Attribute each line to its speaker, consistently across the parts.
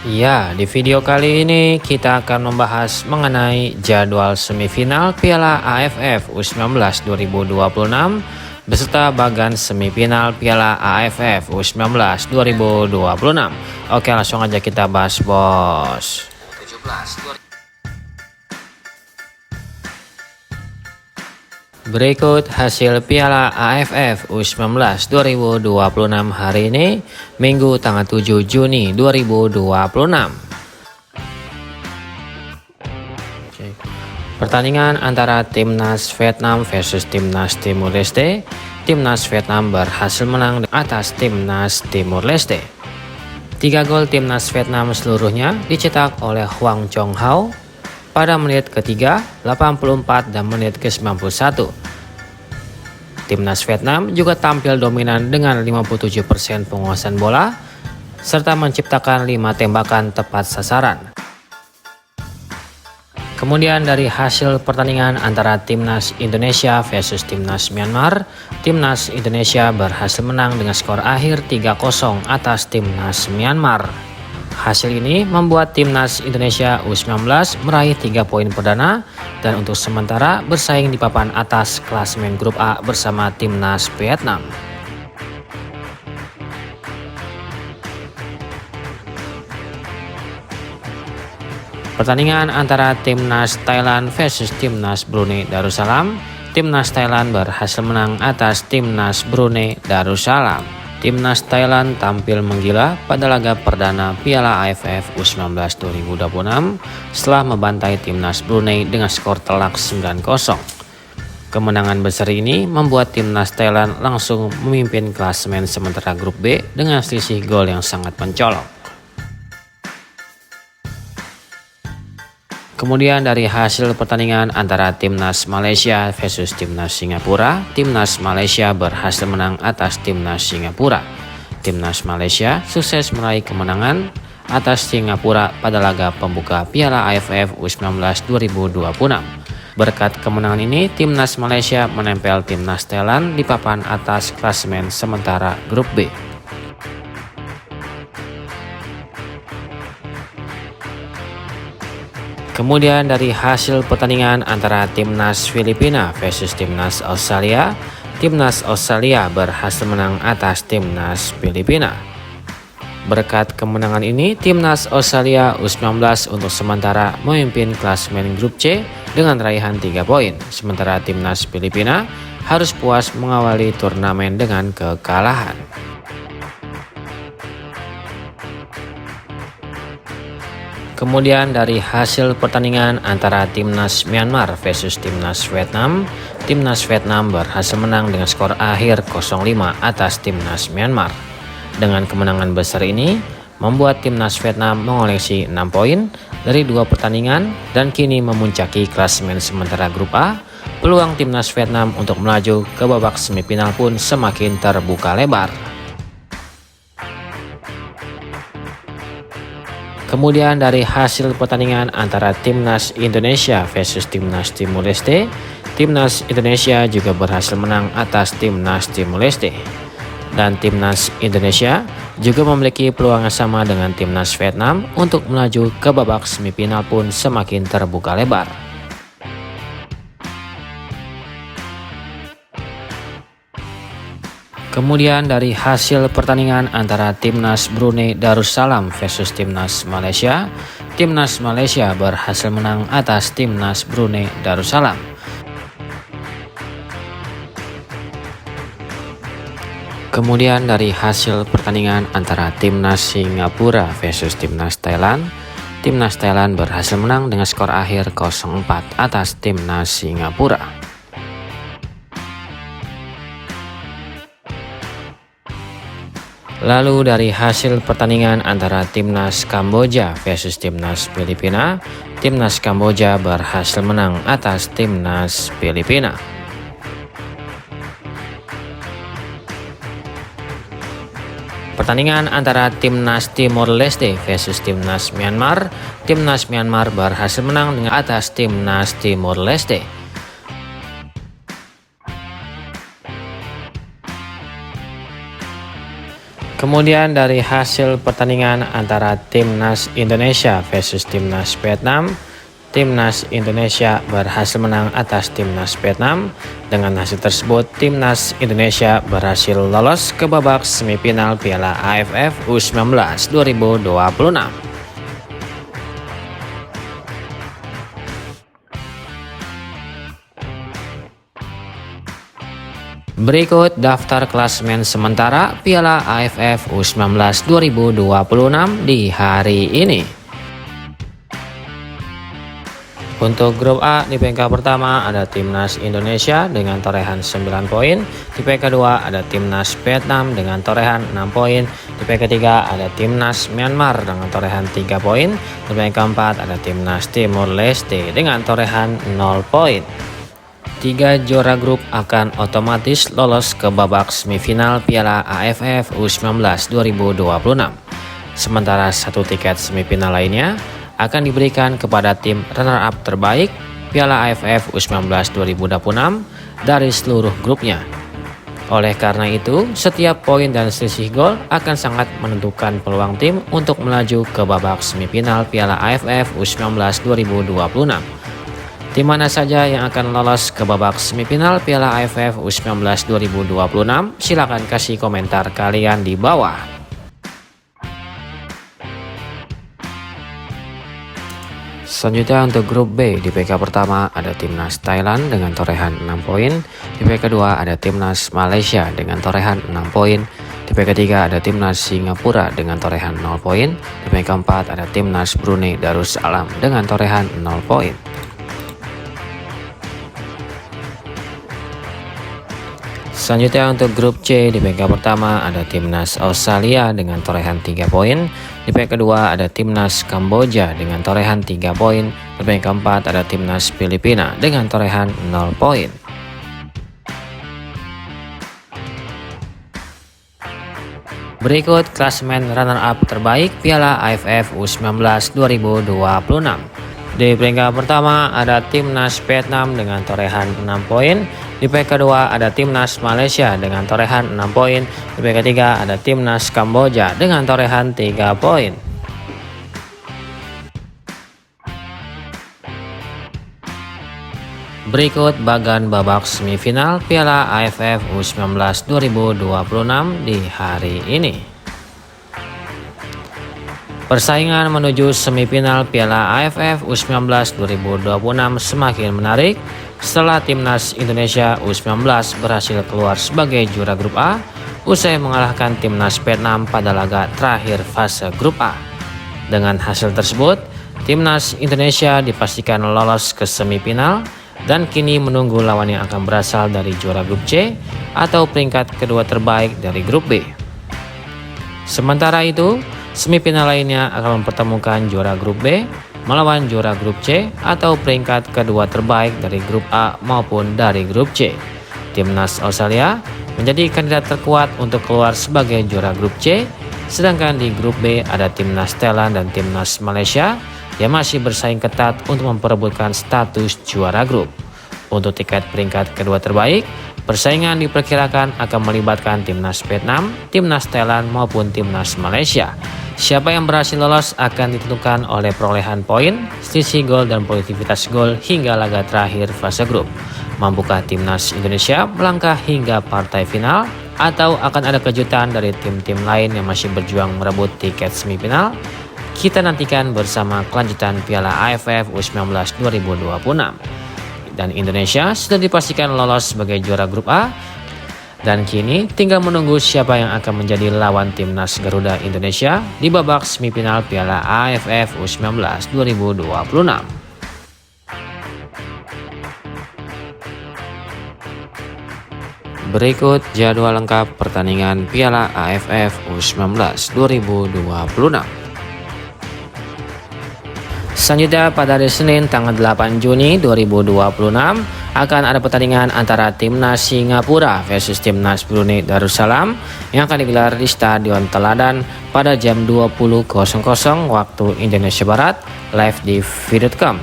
Speaker 1: Ya, di video kali ini kita akan membahas mengenai jadwal semifinal Piala AFF U19 2026 beserta bagan semifinal Piala AFF U19 2026. Oke, langsung aja kita bahas, bos. Berikut hasil Piala AFF U19 2026 hari ini, Minggu tanggal 7 Juni 2026. Pertandingan antara Timnas Vietnam versus Timnas Timur Leste. Timnas Vietnam berhasil menang atas Timnas Timur Leste. 3 gol Timnas Vietnam seluruhnya dicetak oleh Hwang Chong Hao pada menit ketiga, 84 dan menit ke-91. Timnas Vietnam juga tampil dominan dengan 57% penguasaan bola serta menciptakan 5 tembakan tepat sasaran. Kemudian dari hasil pertandingan antara Timnas Indonesia versus Timnas Myanmar, Timnas Indonesia berhasil menang dengan skor akhir 3-0 atas Timnas Myanmar. Hasil ini membuat Timnas Indonesia U19 meraih 3 poin perdana dan untuk sementara bersaing di papan atas klasemen grup A bersama Timnas Vietnam. Pertandingan antara Timnas Thailand versus Timnas Brunei Darussalam. Timnas Thailand berhasil menang atas Timnas Brunei Darussalam. Timnas Thailand tampil menggila pada laga perdana Piala AFF U19 2026 setelah membantai Timnas Brunei dengan skor telak 9-0. Kemenangan besar ini membuat Timnas Thailand langsung memimpin klasemen sementara grup B dengan selisih gol yang sangat mencolok. Kemudian dari hasil pertandingan antara Timnas Malaysia versus Timnas Singapura, Timnas Malaysia berhasil menang atas Timnas Singapura. Timnas Malaysia sukses meraih kemenangan atas Singapura pada laga pembuka Piala AFF U19 2026. Berkat kemenangan ini, Timnas Malaysia menempel Timnas Thailand di papan atas klasemen sementara grup B. Kemudian dari hasil pertandingan antara Timnas Filipina versus Timnas Australia, Timnas Australia berhasil menang atas Timnas Filipina. Berkat kemenangan ini, Timnas Australia U19 untuk sementara memimpin klasemen grup C dengan raihan 3 poin, sementara Timnas Filipina harus puas mengawali turnamen dengan kekalahan. Kemudian dari hasil pertandingan antara Timnas Myanmar versus Timnas Vietnam, Timnas Vietnam berhasil menang dengan skor akhir 0-5 atas Timnas Myanmar. Dengan kemenangan besar ini, membuat Timnas Vietnam mengoleksi 6 poin dari 2 pertandingan dan kini memuncaki klasemen sementara grup A. Peluang Timnas Vietnam untuk melaju ke babak semifinal pun semakin terbuka lebar. Kemudian dari hasil pertandingan antara Timnas Indonesia versus Timnas Timur Leste, Timnas Indonesia juga berhasil menang atas Timnas Timur Leste. Dan Timnas Indonesia juga memiliki peluang yang sama dengan Timnas Vietnam untuk melaju ke babak semifinal pun semakin terbuka lebar. Kemudian dari hasil pertandingan antara Timnas Brunei Darussalam versus Timnas Malaysia, Timnas Malaysia berhasil menang atas Timnas Brunei Darussalam. Kemudian dari hasil pertandingan antara Timnas Singapura versus Timnas Thailand, Timnas Thailand berhasil menang dengan skor akhir 0-4 atas Timnas Singapura. Lalu dari hasil pertandingan antara Timnas Kamboja versus Timnas Filipina, Timnas Kamboja berhasil menang atas Timnas Filipina. Pertandingan antara Timnas Timor Leste versus Timnas Myanmar, Timnas Myanmar berhasil menang dengan atas Timnas Timor Leste. Kemudian dari hasil pertandingan antara Timnas Indonesia versus Timnas Vietnam, Timnas Indonesia berhasil menang atas Timnas Vietnam. Dengan hasil tersebut, Timnas Indonesia berhasil lolos ke babak semifinal Piala AFF U19 2026. Berikut daftar klasemen sementara Piala AFF U19 2026 di hari ini. Untuk grup A, di peringkat pertama ada Timnas Indonesia dengan torehan 9 poin. Di peringkat kedua ada Timnas Vietnam dengan torehan 6 poin. Di peringkat ketiga ada Timnas Myanmar dengan torehan 3 poin. Di peringkat keempat ada Timnas Timur Leste dengan torehan 0 poin. 3 juara grup akan otomatis lolos ke babak semifinal Piala AFF U19 2026. Sementara 1 tiket semifinal lainnya akan diberikan kepada tim runner-up terbaik Piala AFF U19 2026 dari seluruh grupnya. Oleh karena itu, setiap poin dan selisih gol akan sangat menentukan peluang tim untuk melaju ke babak semifinal Piala AFF U19 2026. Tim mana saja yang akan lolos ke babak semifinal Piala AFF U19 2026? Silakan kasih komentar kalian di bawah. Selanjutnya untuk grup B, di peringkat pertama ada Timnas Thailand dengan torehan 6 poin. Di peringkat kedua ada Timnas Malaysia dengan torehan 6 poin. Di peringkat ketiga ada Timnas Singapura dengan torehan 0 poin. Di peringkat keempat ada Timnas Brunei Darussalam dengan torehan 0 poin. Selanjutnya untuk grup C, di peringkat pertama ada Timnas Australia dengan torehan 3 poin. Di peringkat kedua ada Timnas Kamboja dengan torehan 3 poin. Di peringkat keempat ada Timnas Filipina dengan torehan 0 poin. Berikut klasemen runner-up terbaik Piala AFF U19 2026. Di peringkat pertama ada Timnas Vietnam dengan torehan 6 poin. Di peringkat kedua ada Timnas Malaysia dengan torehan 6 poin. Di peringkat ketiga ada Timnas Kamboja dengan torehan 3 poin. Berikut bagan babak semifinal Piala AFF U19 2026 di hari ini. Persaingan menuju semifinal Piala AFF U19 2026 semakin menarik setelah Timnas Indonesia U19 berhasil keluar sebagai juara grup A usai mengalahkan Timnas Vietnam pada laga terakhir fase grup A. Dengan hasil tersebut, Timnas Indonesia dipastikan lolos ke semifinal dan kini menunggu lawan yang akan berasal dari juara grup C atau peringkat kedua terbaik dari grup B. Sementara itu, semifinal lainnya akan mempertemukan juara grup B melawan juara grup C atau peringkat kedua terbaik dari grup A maupun dari grup C. Timnas Australia menjadi kandidat terkuat untuk keluar sebagai juara grup C, sedangkan di grup B ada Timnas Thailand dan Timnas Malaysia yang masih bersaing ketat untuk memperebutkan status juara grup. Untuk tiket peringkat kedua terbaik, persaingan diperkirakan akan melibatkan Timnas Vietnam, Timnas Thailand maupun Timnas Malaysia. Siapa yang berhasil lolos akan ditentukan oleh perolehan poin, selisih gol dan produktivitas gol hingga laga terakhir fase grup. Mampukah Timnas Indonesia melangkah hingga partai final atau akan ada kejutan dari tim-tim lain yang masih berjuang merebut tiket semifinal? Kita nantikan bersama kelanjutan Piala AFF U19 2026. Dan Indonesia sudah dipastikan lolos sebagai juara grup A. Dan kini tinggal menunggu siapa yang akan menjadi lawan Timnas Garuda Indonesia di babak semifinal Piala AFF U19 2026. Berikut jadwal lengkap pertandingan Piala AFF U19 2026. Selanjutnya pada hari Senin tanggal 8 Juni 2026 akan ada pertandingan antara Timnas Singapura versus Timnas Brunei Darussalam yang akan digelar di Stadion Teladan pada jam 20.00 waktu Indonesia Barat live di v.com.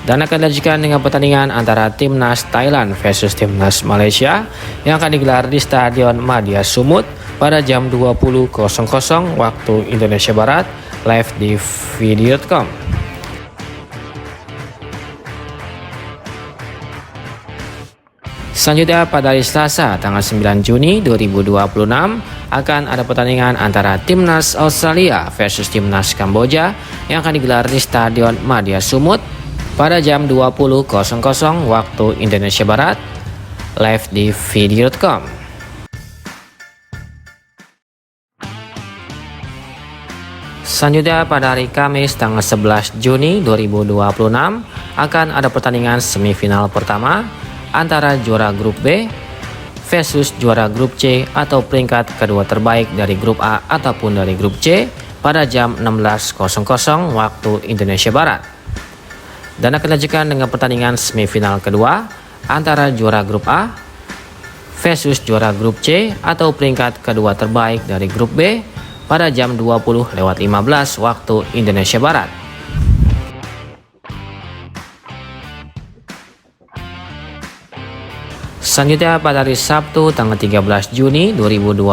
Speaker 1: Dan akan dilanjutkan dengan pertandingan antara Timnas Thailand versus Timnas Malaysia yang akan digelar di Stadion Madia Sumut pada jam 20.00 waktu Indonesia Barat, live di video.com. Selanjutnya pada hari Selasa tanggal 9 Juni 2026 akan ada pertandingan antara Timnas Australia versus Timnas Kamboja yang akan digelar di Stadion Madya Sumut pada jam 20.00 waktu Indonesia Barat, live di video.com. Selanjutnya pada hari Kamis tanggal 11 Juni 2026 akan ada pertandingan semifinal pertama antara juara grup B versus juara grup C atau peringkat kedua terbaik dari grup A ataupun dari grup C pada jam 16.00 waktu Indonesia Barat. Dan akan dilanjutkan dengan pertandingan semifinal kedua antara juara grup A versus juara grup C atau peringkat kedua terbaik dari grup B pada jam 20.15 waktu Indonesia Barat. Selanjutnya pada hari Sabtu tanggal 13 Juni 2026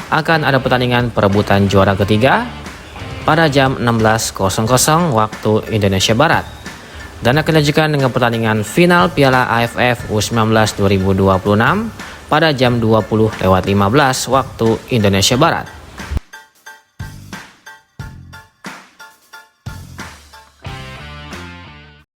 Speaker 1: akan ada pertandingan perebutan juara ketiga pada jam 16.00 waktu Indonesia Barat. Dan akan dilanjutkan dengan pertandingan final Piala AFF U19 2026 pada jam 20.15 waktu Indonesia Barat.